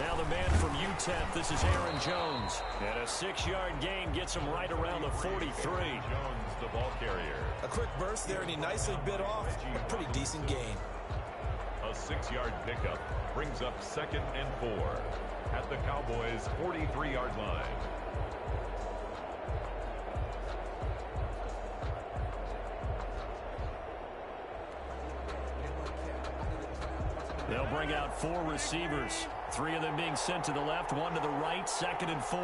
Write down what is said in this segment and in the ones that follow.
Now the man from UTEP, this is Aaron Jones. And a 6-yard gain gets him right around the 43. Jones, the ball carrier. A quick burst there, and he nicely bit off a pretty decent gain. A 6-yard pickup brings up 2nd and 4 at the Cowboys' 43-yard line. They'll bring out 4 receivers. 3 of them being sent to the left, 1 to the right, 2nd and 4.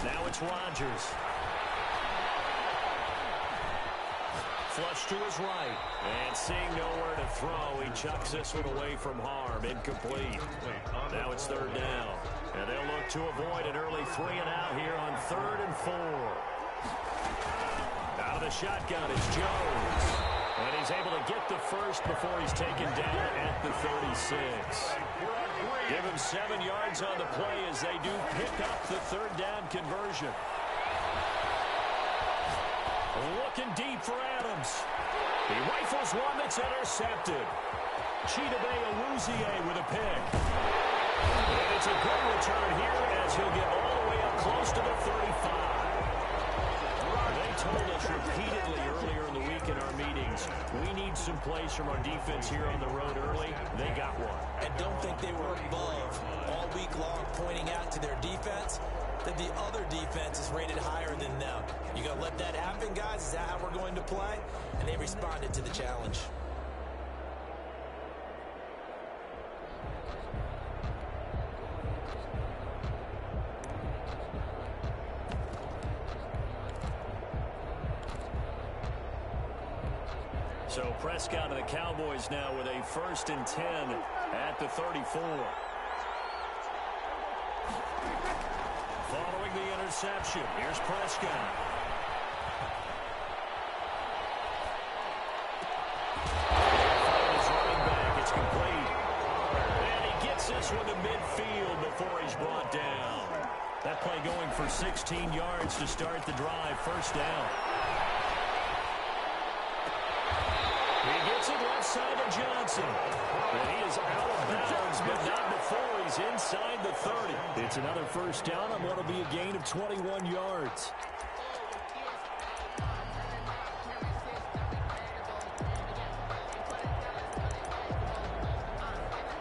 Now it's Rodgers. Flush to his right. And seeing nowhere to throw, he chucks this one away from harm. Incomplete. Now it's 3rd down. And they'll look to avoid an early 3-and-out here on 3rd and 4. Out of the shotgun is Jones. And he's able to get the first before he's taken down at the 36. Give him 7 yards on the play as they do pick up the 3rd down conversion. Looking deep for Adams. He rifles one that's intercepted. Chidobe Awuzie with a pick. And it's a good return here as he'll get all the way up close to the 35. They told us repeatedly earlier in the week in our meetings, we need some plays from our defense here on the road early. They got one. And don't think they were above all week long pointing out to their defense that the other defense is rated higher than them. You got to let that happen, guys? Is that how we're going to play? And they responded to the challenge. So Prescott and the Cowboys now with a 1st and 10 at the 34. Following the interception, here's Prescott. His running back, it's complete. And he gets this one to midfield before he's brought down. That play going for 16 yards to start the drive, 1st down. He gets it left side of Johnson. And he is out of bounds, but not before he's inside the 30. It's another 1st down on what will be a gain of 21 yards.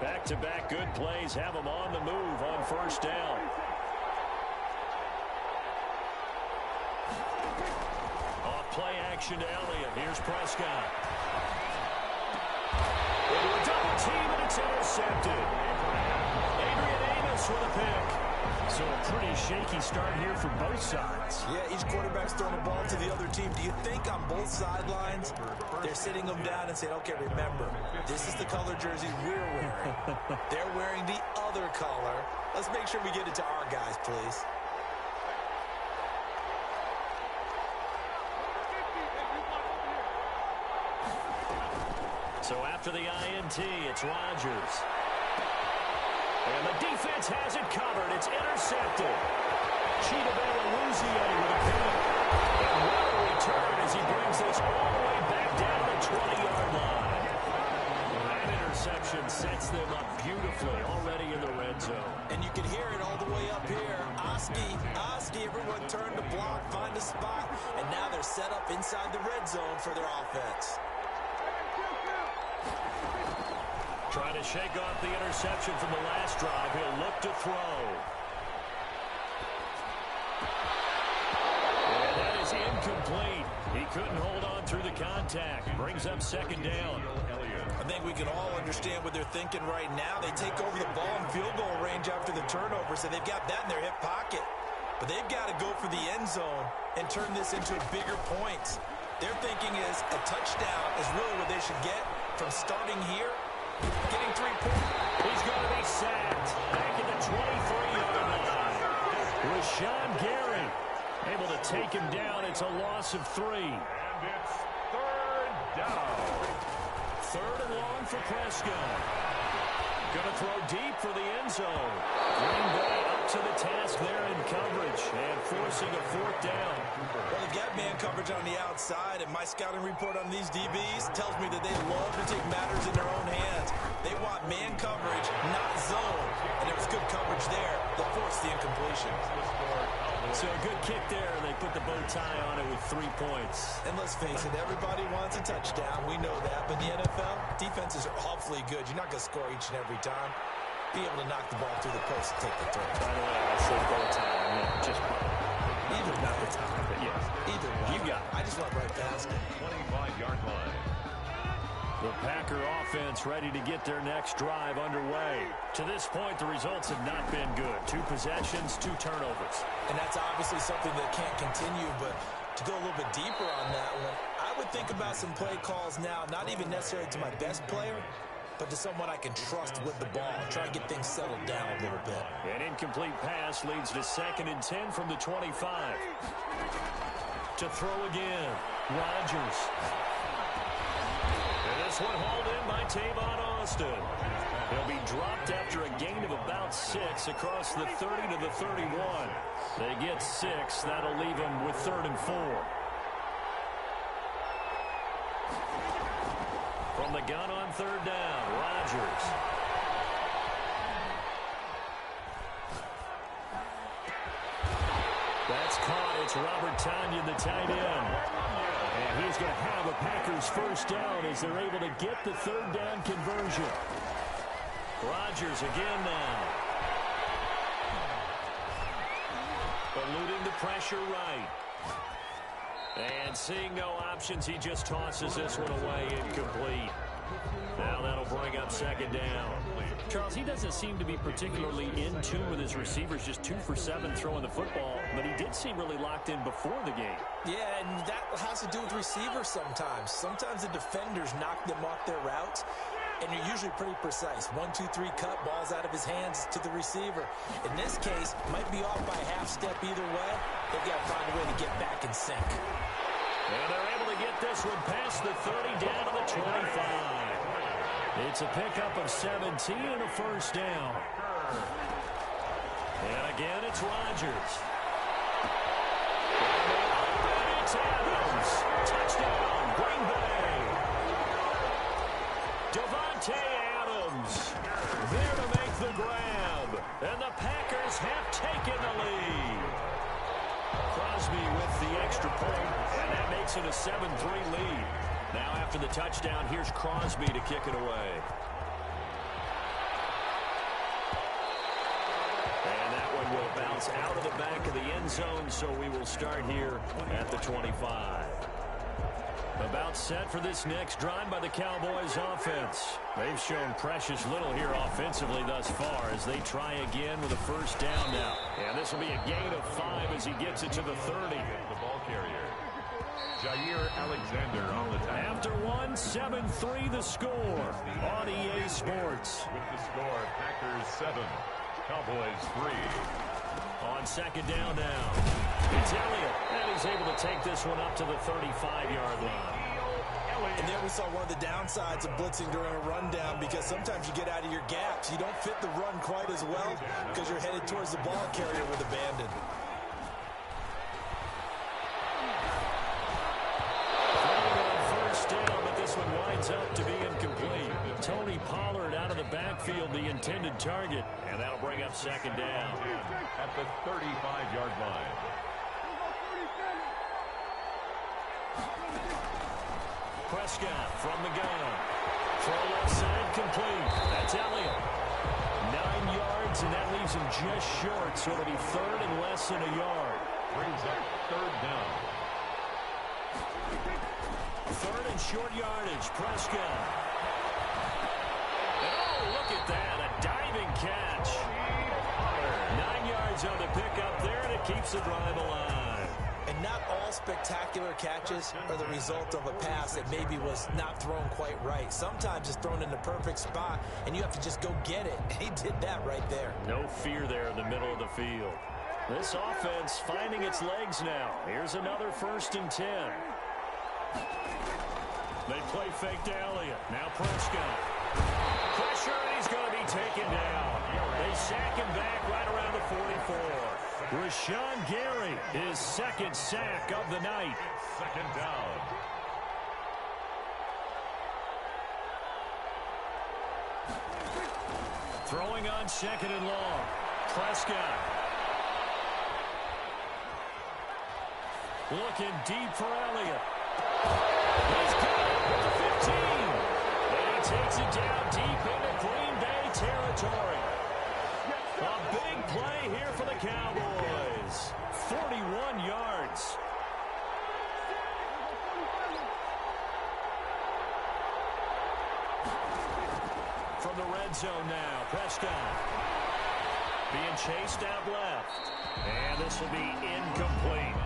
Back-to-back good plays have him on the move on 1st down. Off play action to Elliott. Here's Prescott. Into a double team, and it's intercepted. Adrian Amos with a pick. So a pretty shaky start here for both sides. Yeah, each quarterback's throwing the ball to the other team. Do you think on both sidelines they're sitting them down and saying, okay, remember, this is the color jersey we're wearing. They're wearing the other color. Let's make sure we get it to our guys, please. So after the INT, it's Rodgers. And the defense has it covered. It's intercepted. Chidobe Awuzie with a pick. And what a return as he brings this all the way back down the 20-yard line. That interception sets them up beautifully already in the red zone. And you can hear it all the way up here. Oski, everyone turn to block, find a spot. And now they're set up inside the red zone for their offense. Trying to shake off the interception from the last drive. He'll look to throw. And that is incomplete. He couldn't hold on through the contact. Brings up 2nd down. I think we can all understand what they're thinking right now. They take over the ball in field goal range after the turnover, so they've got that in their hip pocket. But they've got to go for the end zone and turn this into bigger points. Their thinking is a touchdown is really what they should get from starting here. Getting 3 points. He's going to be sacked. Back at the 23-yard line. Rashawn Gary able to take him down. It's a loss of 3. And it's 3rd down. 3rd and long for Prescott. Going to throw deep for the end zone. Green Bay up to the task there in coverage. And force forcing a fourth down. Well, they've got man coverage on the outside, and my scouting report on these DBs tells me that they love to take matters in their own hands. They want man coverage, not zone. And there was good coverage there that forced the incompletion. So a good kick there. They put the bow tie on it with 3 points. And let's face it, everybody wants a touchdown. We know that. But the NFL, defenses are awfully good. You're not going to score each and every time. Be able to knock the ball through the post and take the throw. By the way, I said bow tie. I meant just either not the time. But yes, either way. You got it. I just went right past it. 25-yard line. The Packer offense ready to get their next drive underway. To this point, the results have not been good. 2 possessions, 2 turnovers. And that's obviously something that can't continue, but to go a little bit deeper on that one, I would think about some play calls now, not even necessarily to my best player, but to someone I can trust with the ball. Try and get things settled down a little bit. An incomplete pass leads to 2nd and 10 from the 25. To throw again, Rodgers. And this one hauled in by Tavon Austin. He'll be dropped after a gain of about 6 across the 30 to the 31. They get 6. That'll leave them with 3rd and 4. From the gun on 3rd down, Rodgers. That's caught. It's Robert Tonyan, the tight end. And he's going to have a Packers first down as they're able to get the 3rd down conversion. Rodgers again now. Eluding the pressure right. And seeing no options, he just tosses this one away incomplete. Now that'll bring up 2nd down. Charles, he doesn't seem to be particularly in tune with his receivers, just 2 for 7 throwing the football, but he did seem really locked in before the game. Yeah, and that has to do with receivers sometimes. Sometimes the defenders knock them off their routes, and you're usually pretty precise. 1, 2, 3 cut, balls out of his hands to the receiver. In this case, might be off by a half step either way. They've got to find a way to get back in sync. And they're able to get this one past the 30 down to the 25. It's a pickup of 17 and a first down. And again, it's Rodgers. And it's Adams. Touchdown, Green Bay. Davante Adams there to make the grab. And the Packers have taken the lead. Crosby with the extra point, and that makes it a 7-3 lead. Now after the touchdown, here's Crosby to kick it away. And that one will bounce out of the back of the end zone, so we will start here at the 25. About set for this next drive by the Cowboys offense. They've shown precious little here offensively thus far as they try again with a first down now. And this will be a gain of 5 as he gets it to the 30. The ball carrier, Jair Alexander on the tackle. After 1, 7-3 the score on EA Sports. With the score, Packers 7, Cowboys 3. On 2nd down now, it's Elliott, and he's able to take this one up to the 35-yard line. And there we saw one of the downsides of blitzing during a rundown, because sometimes you get out of your gaps. You don't fit the run quite as well because you're headed towards the ball carrier with abandon. First down, but this one winds up to be incomplete. Tony Pollard out of the backfield, the intended target, and that'll bring up 2nd down. At the 35-yard line. Prescott from the gun. Throw left side complete. That's Elliott. 9 yards, and that leaves him just short, so it'll be 3rd and less than a yard. Brings up 3rd down. 3rd and short yardage. Prescott. Oh, look at that. A diving catch. 9 yards on the pickup there, and it keeps the drive alive. And not all spectacular catches are the result of a pass that maybe was not thrown quite right. Sometimes it's thrown in the perfect spot, and you have to just go get it. And he did that right there. No fear there in the middle of the field. This offense finding its legs now. Here's another 1st and 10. They play fake to Elliott. Now Prescott. Pressure, and he's going to be taken down. They sack him back right around the 44. Rashawn Gary, his second sack of the night. Second down. Throwing on second and long. Prescott. Looking deep for Elliott. He's got it with the 15. And he takes it down deep into Green Bay territory. A big play here for the Cowboys. 41 yards. From the red zone now, Prescott. Being chased out left. And this will be incomplete.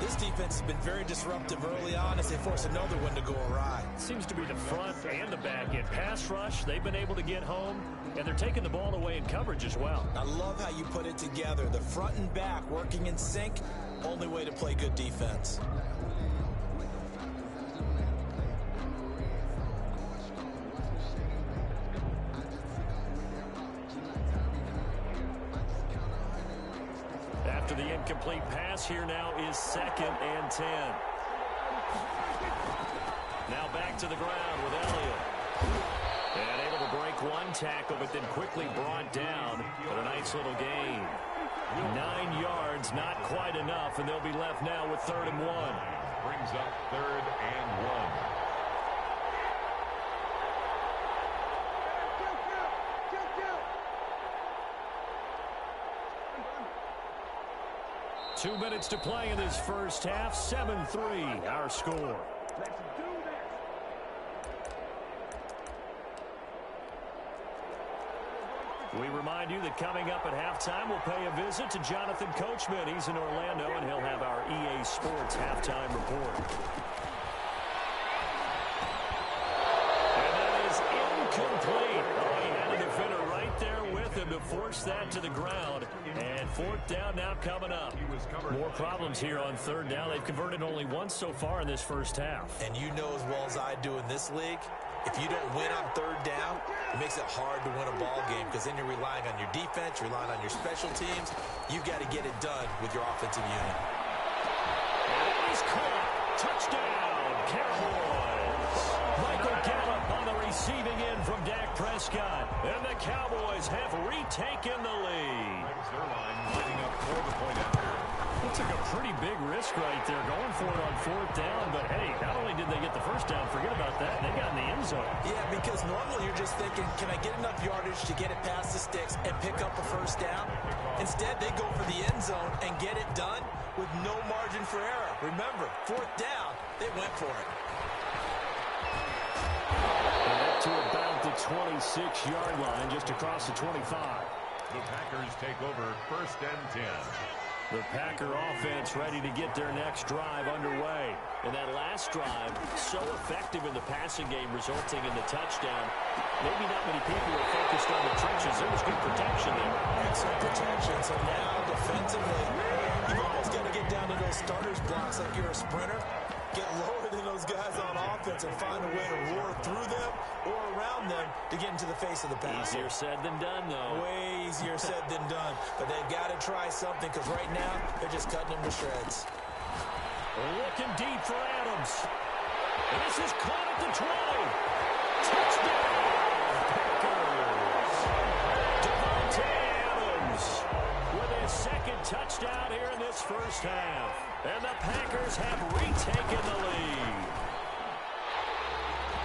This defense has been very disruptive early on as they force another one to go awry. Seems to be the front and the back end. Pass rush, they've been able to get home, and they're taking the ball away in coverage as well. I love how you put it together. The front and back working in sync, only way to play good defense. After the incomplete pass, here now is 2nd and 10. Now back to the ground with Elliott. And able to break one tackle, but then quickly brought down. But a nice little gain. 9 yards, not quite enough, and they'll be left now with 3rd and 1. Brings up 3rd and 1. 2 minutes to play in this first half. 7-3, our score. We remind you that coming up at halftime, we'll pay a visit to Jonathan Coachman. He's in Orlando, and he'll have our EA Sports halftime report. And that is incomplete. Oh, he had a defender right there with him to force that to the ground. And 4th down now coming up. More problems here on 3rd down. They've converted only once so far in this first half. And you know as well as I do in this league, if you don't win on 3rd down, it makes it hard to win a ball game because then you're relying on your defense, you're relying on your special teams. You've got to get it done with your offensive unit. And he's caught. Touchdown, Cowboys. Michael Gallup on the receiving end from Dak Prescott. And the Cowboys have retaken the lead. Zerline lining up for the point after. He took a pretty big risk right there, going for it on 4th down. But, hey, not only did they get the first down, forget about that, they got in the end zone. Yeah, because normally you're just thinking, can I get enough yardage to get it past the sticks and pick up a 1st down? Instead, they go for the end zone and get it done with no margin for error. Remember, 4th down, they went for it. And up to about the 26-yard line, just across the 25. The Packers take over 1st and 10. The Packer offense ready to get their next drive underway. And that last drive, so effective in the passing game, resulting in the touchdown. Maybe not many people are focused on the trenches. There was good protection there. Excellent protection. So now, defensively, you've almost got to get down to those starters blocks like you're a sprinter. Get lower than those guys on offense and find a way to roar through them or around them to get into the face of the passer. Easier said than done, though. Way easier said than done. But they've got to try something because right now they're just cutting them to shreds. Looking deep for Adams. And this is caught at the 20. Touchdown, Packers. Devontae Adams with his 2nd touchdown here in this first half. And the Packers have retaken the lead.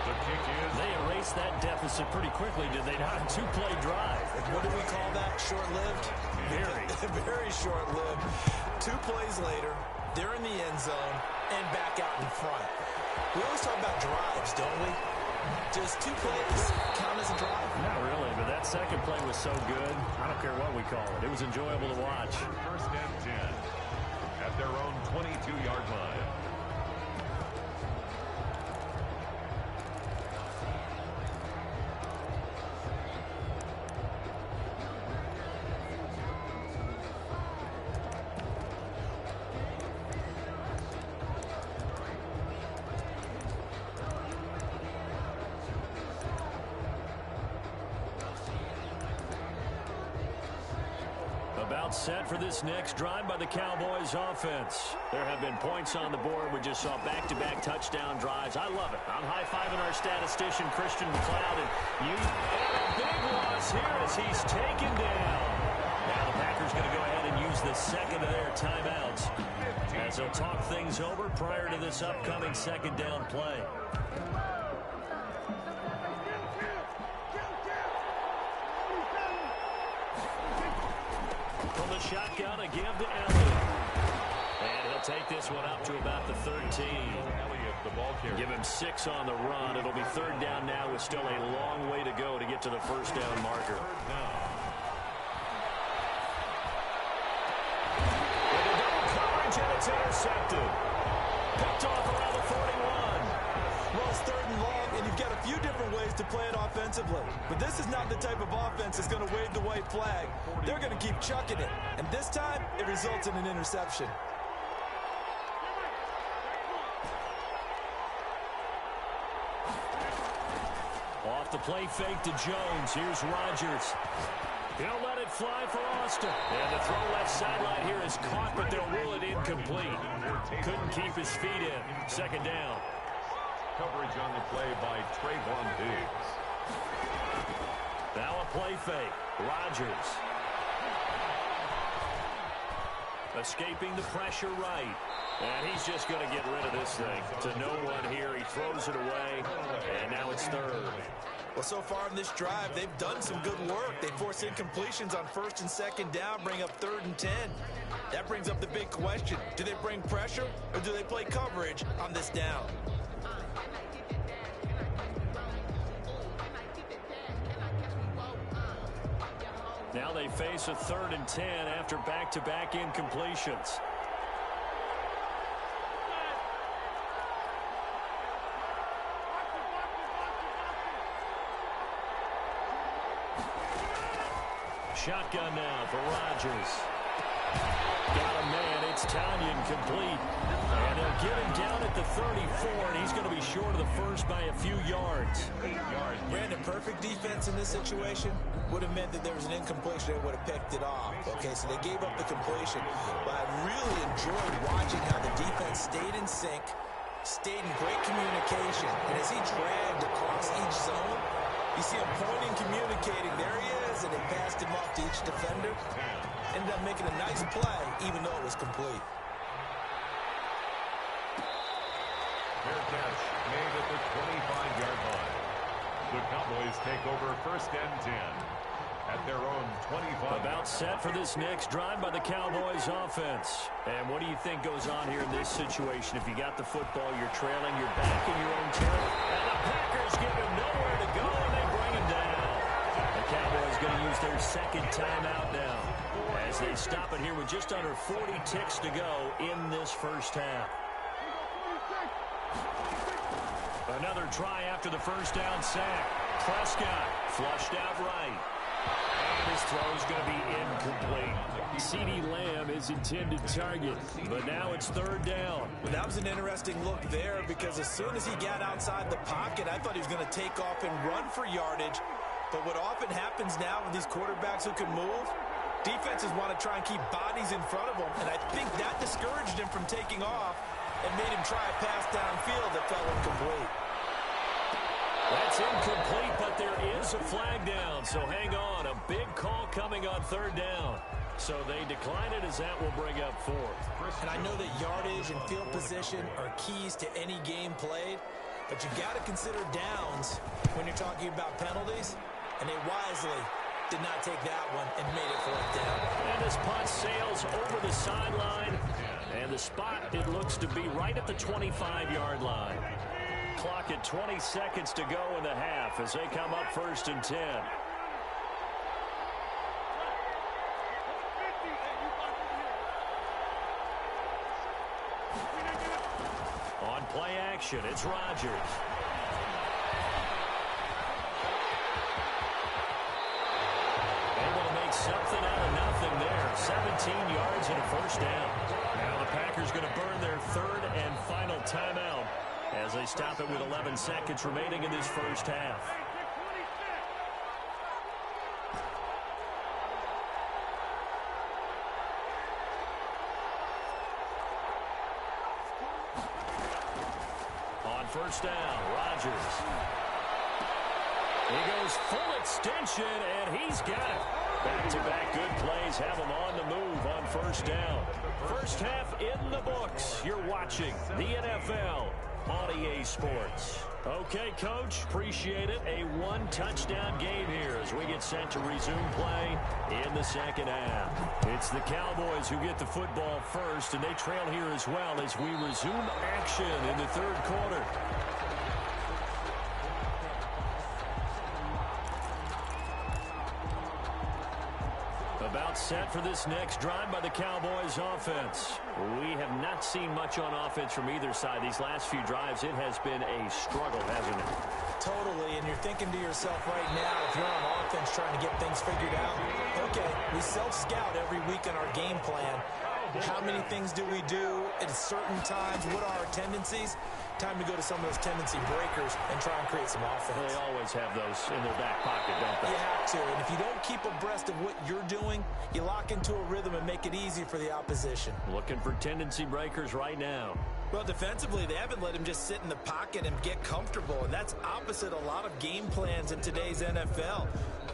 The kick is... They erased that deficit pretty quickly, did they not? A 2-play drive. What do we call that? Short-lived? Very. Very short-lived. 2 plays later, they're in the end zone and back out in front. We always talk about drives, don't we? Does 2 plays count as a drive? Not really, but that second play was so good. I don't care what we call it. It was enjoyable to watch. 1st and 10 at their own 22-yard line. About set for this next drive by the Cowboys offense. There have been points on the board. We just saw back-to-back touchdown drives. I love it. I'm high-fiving our statistician, Christian McLeod, and a big loss here as he's taken down. Now the Packers going to go ahead and use the second of their timeouts as they'll talk things over prior to this upcoming second down play. From the shotgun, a give to Elliott. And he'll take this one up to about the 13. Give him 6 on the run. It'll be third down now with still a long way to go to get to the first down marker. With a double coverage, and it's intercepted. Picked off around the 41. Well, it's third and long, and you've got a few different ways to play it offensively. But this is not the type of offense that's going to wave the white flag. They're going to keep chucking it. And this time, it results in an interception. Off the play fake to Jones. Here's Rodgers. He'll let it fly for Austin. And the throw left sideline here is caught, but they'll rule it incomplete. Couldn't keep his feet in. Second down. Coverage on the play by Trayvon Diggs. Now a play fake. Rodgers. Escaping the pressure right. And he's just going to get rid of this thing. To no one here. He throws it away. And now it's third. Well, so far in this drive, they've done some good work. They force incompletions on first and second down, bring up 3rd and 10. That brings up the big question. Do they bring pressure or do they play coverage on this down? Now they face a 3rd and 10 after back-to-back incompletions. Shotgun now for Rodgers. Got a man. It's Tanyan complete. And they'll get him down at the 34, and he's going to be short of the first by a few yards. Brandon, perfect defense in this situation would have meant that there was an incompletion. They would have picked it off. Okay, so they gave up the completion. But I really enjoyed watching how the defense stayed in sync, stayed in great communication. And as he dragged across each zone, you see him pointing, communicating. There he is, and they passed him off to each defender. Ended up making a nice play, even though it was complete. Fair catch made at the 25-yard line. The Cowboys take over 1st and 10 at their own 25. About set for this next drive by the Cowboys offense. And what do you think goes on here in this situation? If you got the football, you're trailing, you're back in your own territory. And the Packers give him nowhere to go, and they bring him down. The Cowboys going to use their second timeout now as they stop it here with just under 40 ticks to go in this first half. Another try after the first down sack. Prescott flushed out right. And his throw is going to be incomplete. CeeDee Lamb is intended target, but now it's 3rd down. Well, that was an interesting look there because as soon as he got outside the pocket, I thought he was going to take off and run for yardage. But what often happens now with these quarterbacks who can move, defenses want to try and keep bodies in front of them, and I think that discouraged him from taking off and made him try a pass downfield that fell incomplete. That's incomplete, but there is a flag down, so hang on. A big call coming on 3rd down. So they decline it as that will bring up 4th. And I know that yardage and field position are keys to any game played, but you got to consider downs when you're talking about penalties, and they wisely did not take that one and made it 4th down. And this punt sails over the sideline, and the spot, it looks to be right at the 25-yard line. Clock at 20 seconds to go in the half as they come up 1st and 10. On play action, it's Rodgers. Able to make something out of nothing there. 17 yards and a first down. Now the Packers going to burn their 3rd and final timeout as they stop it with 11 seconds remaining in this first half. first down. Rodgers. He goes full extension, and he's got it. Back-to-back good plays have him on the move on first down. First half in the books. You're watching the NFL on EA Sports. Okay, Coach, appreciate it. A one-touchdown game here as we get set to resume play in the second half. It's the Cowboys who get the football first, and they trail here as well as we resume action in the third quarter. About set for this next drive by the Cowboys offense. We have not seen much on offense from either side. These last few drives, it has been a struggle, hasn't it? Totally, and you're thinking to yourself right now, if you're on offense trying to get things figured out, okay, we self-scout every week in our game plan. How many things do we do at certain times? What are our tendencies? Time to go to some of those tendency breakers and try and create some offense. They always have those in their back pocket, don't they? You have to, and if you don't keep abreast of what you're doing, you lock into a rhythm and make it easy for the opposition. Looking for tendency breakers right now. Well, defensively, they haven't let him just sit in the pocket and get comfortable, and that's opposite a lot of game plans in today's NFL.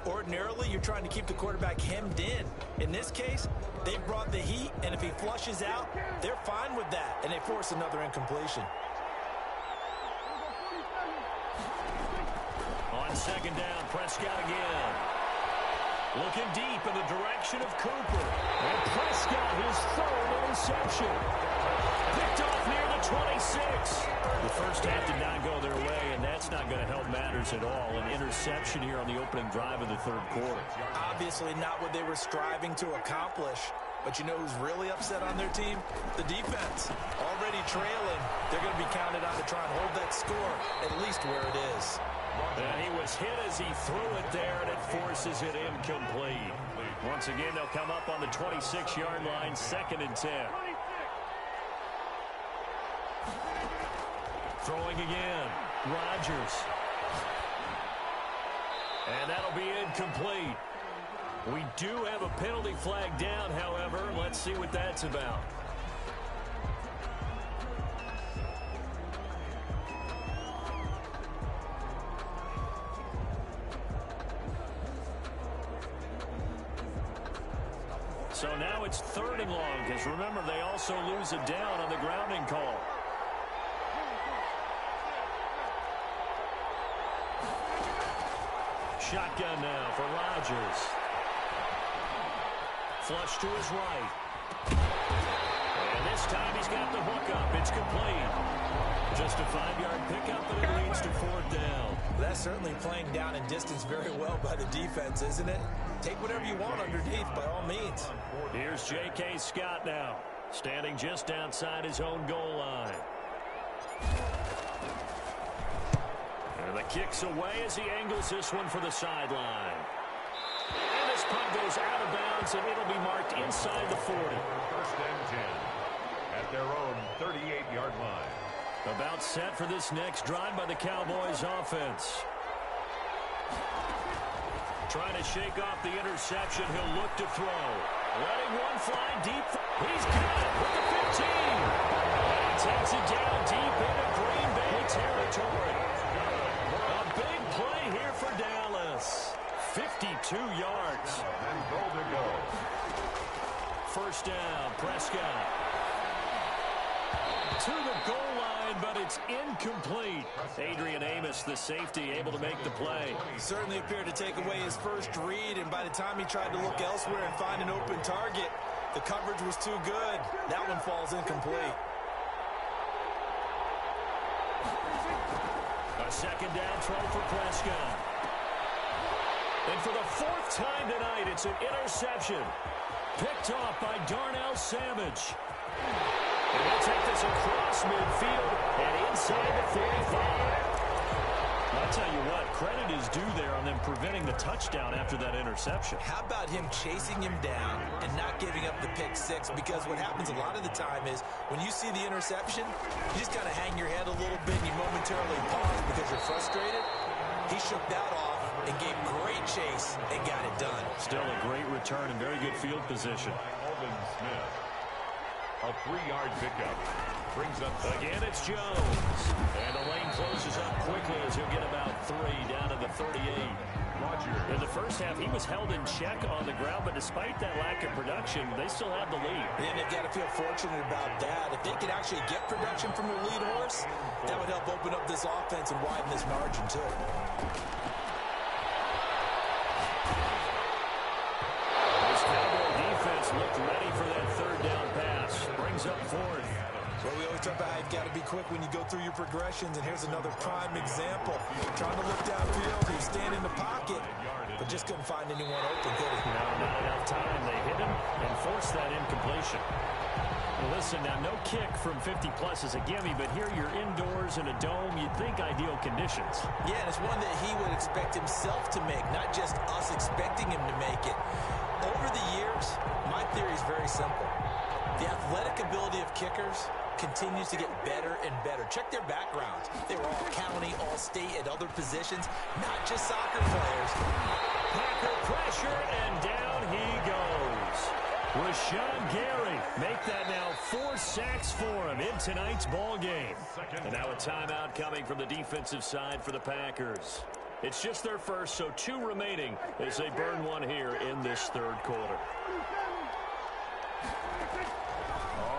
Ordinarily, you're trying to keep the quarterback hemmed in. In this case, they brought the heat, and if he flushes out, they're fine with that, and they force another incompletion. On second down, Prescott again. Looking deep in the direction of Cooper. And Prescott, his third interception. Picked off near the 26. The first half did not go their way, and that's not going to help matters at all. An interception here on the opening drive of the third quarter. Obviously not what they were striving to accomplish. But you know who's really upset on their team? The defense. Already trailing. They're going to be counted on to try and hold that score, at least where it is. And he was hit as he threw it there, and it forces it incomplete. Once again, they'll come up on the 26-yard line, 2nd and 10. Throwing again, Rodgers. And that'll be incomplete. We do have a penalty flag down, however. Let's see what that's about. So now it's 3rd and long, because remember, they also lose a down on the grounding call. Shotgun now for Rodgers. Flush to his right. And this time he's got the hook up. It's complete. Just a 5-yard pickup, and it leads to 4th down. That's certainly playing down in distance very well by the defense, isn't it? Take whatever you want underneath, by all means. Here's J.K. Scott now, standing just outside his own goal line. And the kick's away as he angles this one for the sideline. And this punt goes out of bounds, and it'll be marked inside the 40. 1st and 10 at their own 38-yard line. About set for this next drive by the Cowboys offense. Trying to shake off the interception. He'll look to throw. Letting one fly deep. He's got it with the 15. And he takes it down deep into Green Bay territory. A big play here for Dallas. 52 yards. And goal to go. First down, Prescott. To the goal line, but it's incomplete. Adrian Amos, the safety, able to make the play. Certainly appeared to take away his first read, and by the time he tried to look elsewhere and find an open target, the coverage was too good. That one falls incomplete. A second down throw for Prescott. And for the 4th time tonight, it's an interception. Picked off by Darnell Savage. And he'll take this across midfield and inside the 45. I'll tell you what, credit is due there on them preventing the touchdown after that interception. How about him chasing him down and not giving up the pick six? Because what happens a lot of the time is when you see the interception, you just kind of hang your head a little bit and you momentarily pause because you're frustrated. He shook that off and gave great chase and got it done. Still a great return and very good field position. Alvin Smith. A 3-yard pickup. Brings up again, it's Jones. And the lane closes up quickly as he'll get about 3 down to the 38. In the first half, he was held in check on the ground, but despite that lack of production, they still have the lead. And they've got to feel fortunate about that. If they could actually get production from their lead horse, that would help open up this offense and widen this margin, too. This Cowboy defense looked ready for that third down pass. Brings up 4th. Well, we always talk about how you've got to be quick when you go through your progressions, and here's another prime example. Trying to look downfield, he's standing in the pocket, but just couldn't find anyone open, could he? No, not enough time. They hit him and forced that incompletion. Well, listen, now, no kick from 50-plus is a gimme, but here you're indoors in a dome. You'd think ideal conditions. Yeah, and it's one that he would expect himself to make, not just us expecting him to make it. Over the years, my theory is very simple. The athletic ability of kickers continues to get better and better. Check their backgrounds. They were all county, all state at other positions, not just soccer players. Packer pressure, and down he goes. Rashawn Gary make that now 4 sacks for him in tonight's ball game. And now a timeout coming from the defensive side for the Packers. It's just their first, so 2 remaining as they burn one here in this third quarter.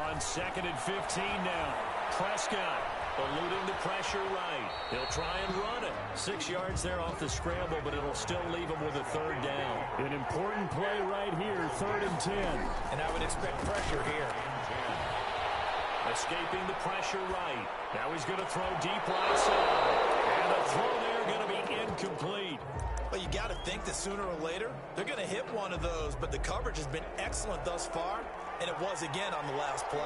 On 2nd and 15 now. Prescott eluding the pressure right. He'll try and run it. 6 yards there off the scramble, but it'll still leave him with a third down. An important play right here, 3rd and 10. And I would expect pressure here. Escaping the pressure right. Now he's going to throw deep right side. And the throw there going to be incomplete. Well, you got to think that sooner or later, they're going to hit one of those, but the coverage has been excellent thus far, and it was again on the last play.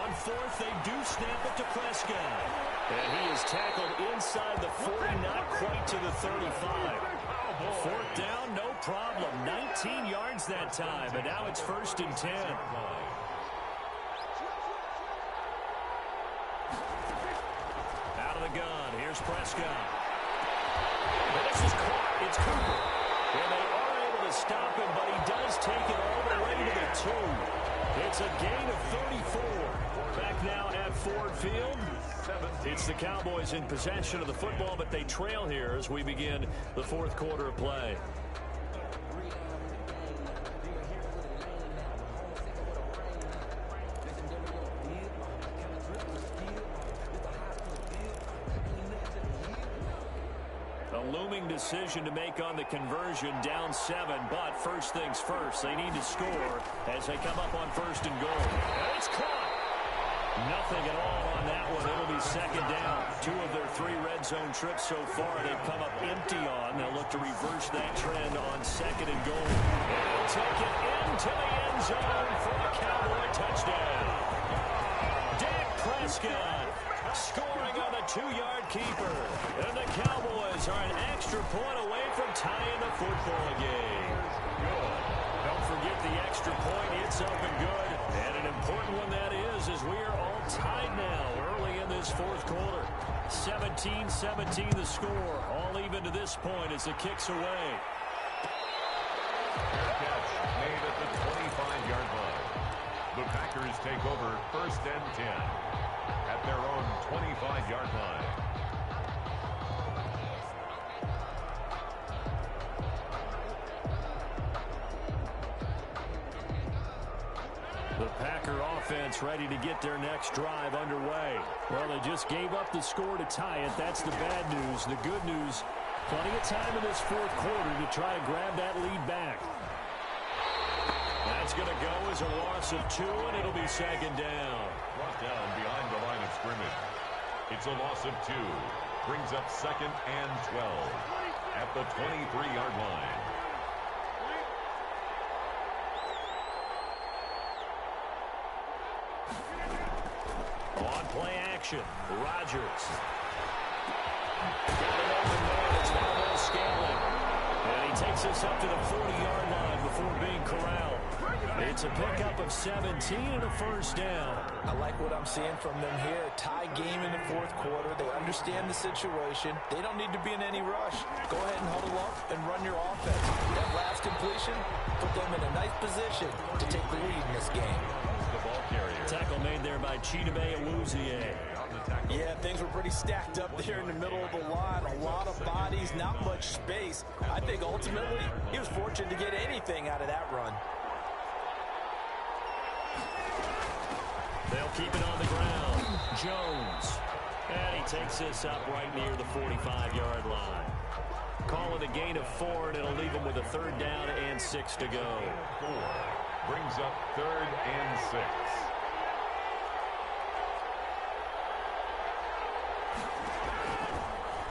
On 4th, they do snap it to Prescott. And he is tackled inside the 40, not quite to the 35. 4th down, no problem. 19 yards that time, and now it's 1st and 10. Out of the gun, here's Prescott. And this is caught. It's Cooper. And they are able to stop him, but he does take it all the way to the 2. It's a gain of 34. Back now at Ford Field. It's the Cowboys in possession of the football, but they trail here as we begin the 4th quarter of play. A looming decision to make on the conversion, down 7, but first things first, they need to score as they come up on 1st and goal. And it's caught. Nothing at all on that one. It'll be 2nd down. 2 of their 3 red zone trips so far they've come up empty on. They'll look to reverse that trend on 2nd and goal. And they'll take it into the end zone for a Cowboy touchdown. Dak Prescott scoring on the 2-yard keeper. And the Cowboys are an extra point away from tying the football game. Don't forget the extra point. It's up and good. And an important one that is, as we are all tied now early in this 4th quarter. 17-17 the score. All even to this point as the kick's away. Catch made at the 25-yard line. The Packers take over 1st and 10 at their own 25-yard line. The Packer offense ready to get their next drive underway. Well, they just gave up the score to tie it. That's the bad news. The good news, plenty of time in this 4th quarter to try and grab that lead back. That's going to go as a loss of 2, and it'll be 2nd down. Brought down behind the line of scrimmage. It's a loss of 2. Brings up 2nd and 12 at the 23-yard line. On play action, Rodgers. Got it open there. It's now Scaling. And he takes us up to the 40-yard line before being corralled. It's a pickup of 17 and a first down. I like what I'm seeing from them here. Tie game in the fourth quarter. They understand the situation. They don't need to be in any rush. Go ahead and huddle up and run your offense. That last completion put them in a nice position to take the lead in this game. The ball carrier. Tackle made there by Chidobe Awuzie. Yeah, things were pretty stacked up there in the middle of the line. A lot of bodies, not much space. I think ultimately he was fortunate to get anything out of that run. They'll keep it on the ground. Jones. And he takes this up right near the 45-yard line. Call it a gain of 4, and it'll leave him with a third down and 6 to go. 4 brings up third and 6.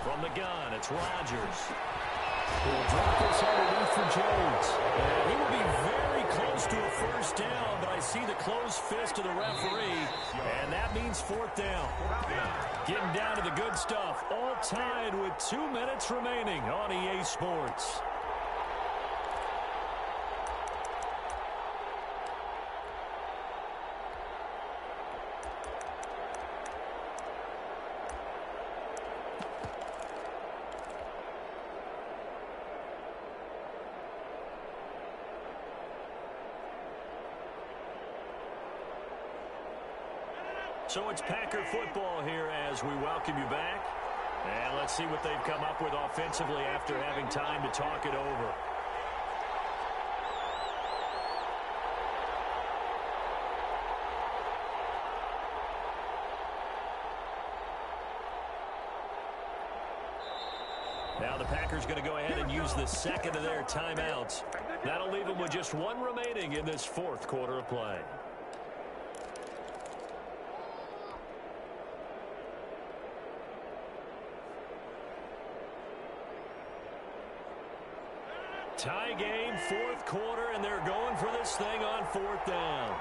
From the gun, it's Rodgers. He'll drop this underneath for Jones. And he will be very close to a first down, but I see the closed fist of the referee, and that means fourth down. Getting down to the good stuff, all tied with 2 minutes remaining on EA Sports. So it's Packer football here as we welcome you back. And let's see what they've come up with offensively after having time to talk it over. Now the Packers going to go ahead and use the second of their timeouts. That'll leave them with just one remaining in this fourth quarter of play. Tie game, fourth quarter, and they're going for this thing on fourth down.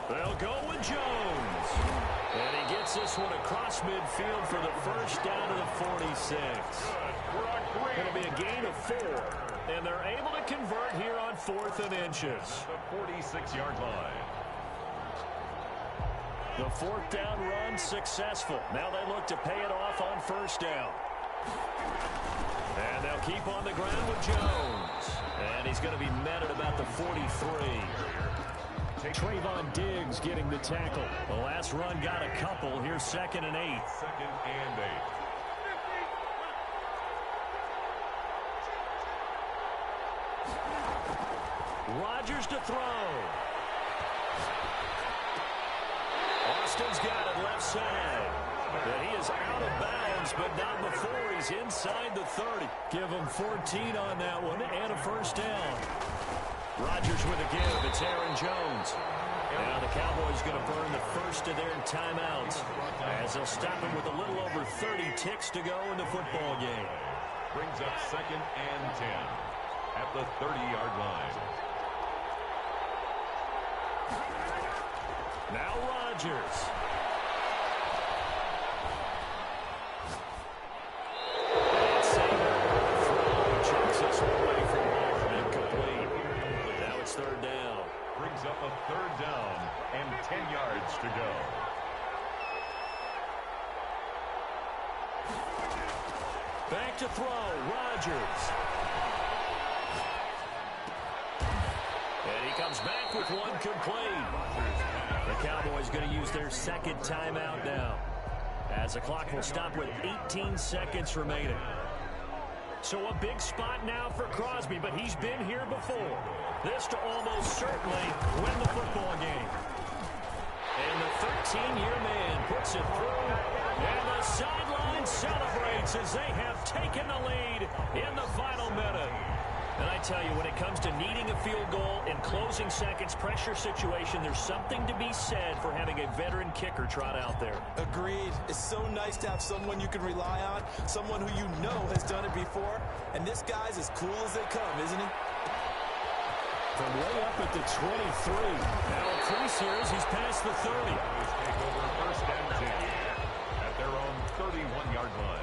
They'll go with Jones. And he gets this one across midfield for the first down to the 46. It'll be a gain of 4. And they're able to convert here on 4th and inches. The 46-yard line. The fourth down run successful. Now they look to pay it off on first down. And they'll keep on the ground with Jones. And he's going to be met at about the 43. Trayvon Diggs getting the tackle. The last run got a couple. Here's 2nd and 8. 2nd and 8. Rodgers to throw. Austin's got it left side. And he is out of bounds, but not before he's inside the 30. Give him 14 on that one and a first down. Rodgers with a give. It's Aaron Jones. Now the Cowboys going to burn the first of their timeouts as they'll stop him with a little over 30 ticks to go in the football game. Brings up 2nd and 10 at the 30-yard line. Now Rodgers. Checks this one away from home. Incomplete. Now it's third down. Brings up a third down and 10 yards to go. Back to throw. Rodgers. And he comes back with one complete. The Cowboys going to use their second timeout now, as the clock will stop with 18 seconds remaining. So a big spot now for Crosby, but he's been here before. This to almost certainly win the football game. And the 13-year man puts it through. And the sideline celebrates as they have taken the lead in the final minute. And I tell you, when it comes to needing a field goal in closing seconds, pressure situation, there's something to be said for having a veteran kicker trot out there. Agreed. It's so nice to have someone you can rely on, someone who you know has done it before. And this guy's as cool as they come, isn't he? From way up at the 23. Now a crease here as he's past the 30. Cowboys take over first and 10 at their own 31-yard line.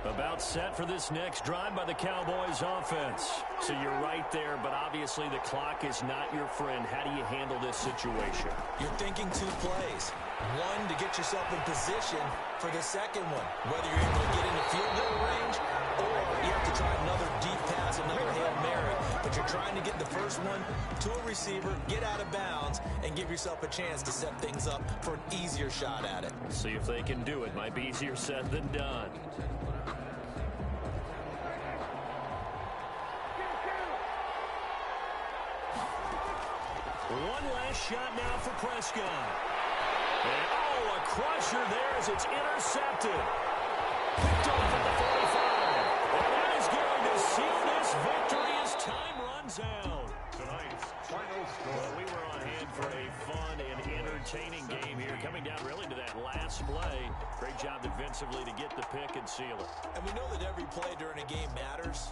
About set for this next drive by the Cowboys offense. So you're right there, but obviously the clock is not your friend. How do you handle this situation? You're thinking 2 plays. One, to get yourself in position for the second one, whether you're able to get into field goal range or you have to try another deep pass, another Hail Mary. But you're trying to get the first one to a receiver, get out of bounds, and give yourself a chance to set things up for an easier shot at it. See if they can do it. Might be easier said than done. One last shot now for Prescott. And, oh, a crusher there as it's intercepted. Picked off at the 45. And that is going to seal this victory as time runs out. Tonight's final score. Well, we were on hand for a fun and entertaining game here. Coming down really to that last play. Great job defensively to get the pick and seal it. And we know that every play during a game matters.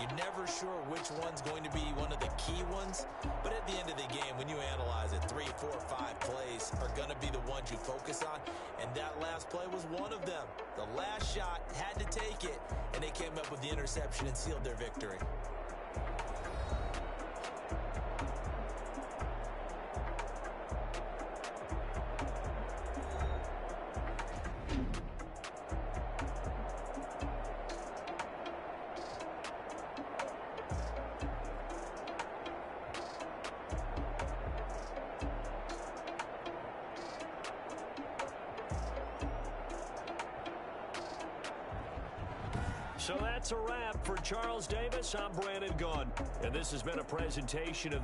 You're never sure which one's going to be one of the key ones. But at the end of the game, when you analyze it, 3, 4, 5 plays are going to be the ones you focus on. And that last play was one of them. The last shot had to take it, and they came up with the interception and sealed their victory. So that's a wrap for Charles Davis. I'm Brandon Gaudin, and this has been a presentation of